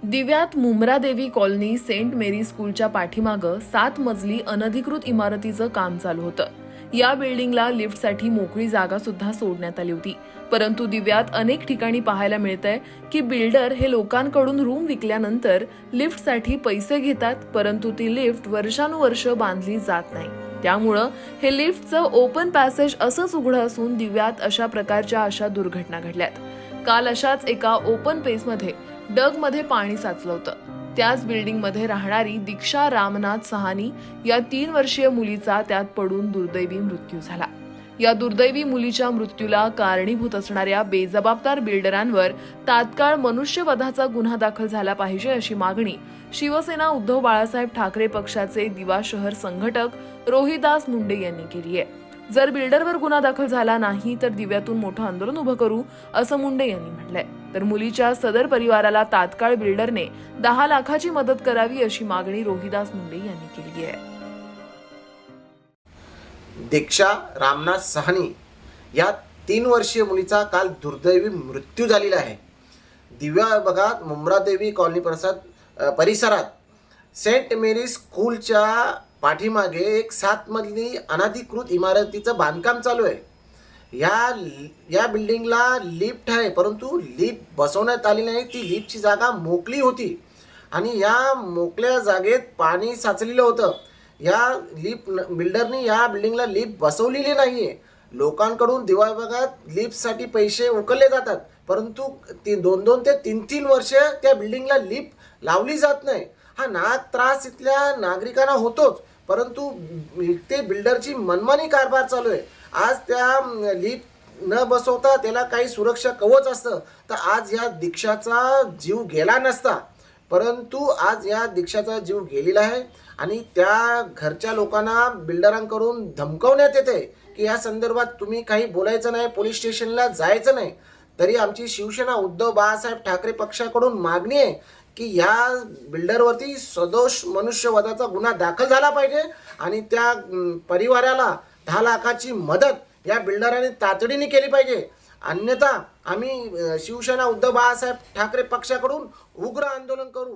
दिव्यात मुंब्रादेवी colony Saint मेरी स्कूलच्या पाठीमागं 7 मजली अनधिकृत इमारतीचं काम चालू होतं। या बिल्डिंगला लिफ्टसाठी मोकळी जागा सुद्धा सोडण्यात आली होती। परंतु दिव्यात अनेक ठिकाणी पाहायला मिळतंय की बिल्डर हे लोकांकडून रूम विकल्यानंतर लिफ्टसाठी पैसे घेतात, परंतु ती लिफ्ट वर्षानुवर्ष बांधली जात नाही। त्यामुळं हे लिफ्टचं ओपन पॅसेज असंच उघडं असून दिव्यात अशा प्रकारच्या दुर्घटना घडल्यात। काल अशाच एका ओपन पेसमध्ये डगमध्ये पाणी साचलं होतं। त्याच बिल्डिंगमध्ये राहणारी दीक्षा रामनाथ सहानी या 3 वर्षीय मुलीचा त्यात पडून दुर्दैवी मृत्यू झाला। या दुर्दैवी मुलीच्या मृत्यूला कारणीभूत असणाऱ्या बेजबाबदार बिल्डरांवर तात्काळ मनुष्यवधाचा गुन्हा दाखल झाला पाहिजे अशी मागणी शिवसेना उद्धव बाळासाहेब ठाकरे पक्षाचे दिवा शहर संघटक रोहिदास मुंडे यांनी केली आहे। जर बिल्डरवर गुन्हा दाखल झाला नाही तर दिव्यातून मोठं आंदोलन उभं करू असं मुंडे यांनी म्हटलंय। तर मुलीच्या सदर परिवाराला तात्काळ बिल्डरने 10 लाखाची मदत करावी अशी मागणी रोहिदास मुंडे यांनी केली आहे। दीक्षा रामनाथ सहानी या 3 वर्षीय मुलीचा काल दुर्दैवी मृत्यू झालेला आहे। दिव्या भागात मुंब्रादेवी कॉलनी परिसरात सेंट मेरी स्कूलच्या पाठीमागे एक 7 मजली अनधिकृत इमारतीचं बांधकाम चालू आहे। या बिल्डिंगला लिफ्ट आहे, परंतु लिफ्ट बसवण्यात आली नाही। ती लिफ्टची जागा मोकळी होती आणि या मोकळ्या जागेत पाणी साचलेलं होतं। बिल्डरनी या बिल्डिंगला लिफ्ट बसवलेली नाहीये। लोकांकडून दिवा भागात लिफ्टसाठी पैसे उकळले जातात, परंतु 2 ते 3 वर्ष त्या बिल्डिंगला लिफ्ट लावली जात नाही। हा त्रास इथल्या नागरिकांना होतोच, परंतु ते बिल्डरची मनमानी कारभार चालू आहे। आज त्या लिफ्ट न बसवता त्याला काही सुरक्षा कवच असतं तर आज या दीक्षाचा जीव गेला नसता, परंतु आज या दीक्षाचा जीव गेलेला आहे। आणि त्या घरच्या लोकांना बिल्डरांकडून धमकावण्यात येते की या संदर्भात तुम्ही काही बोलायचं नाही, पोलीस स्टेशनला जायचं नाही। तरी आमची शिवसेना उद्धव बाळासाहेब ठाकरे पक्षाकडून मागणी आहे की या बिल्डरवरती सदोष मनुष्यवधाचा गुन्हा दाखल झाला पाहिजे आणि त्या परिवाराला 10 लाखाची मदत या बिल्डरांनी तातडीने केली पाहिजे। अन्यथा आम्ही शिवसेना उद्धव बाळासाहेब ठाकरे पक्षाकडून उग्र आंदोलन करू।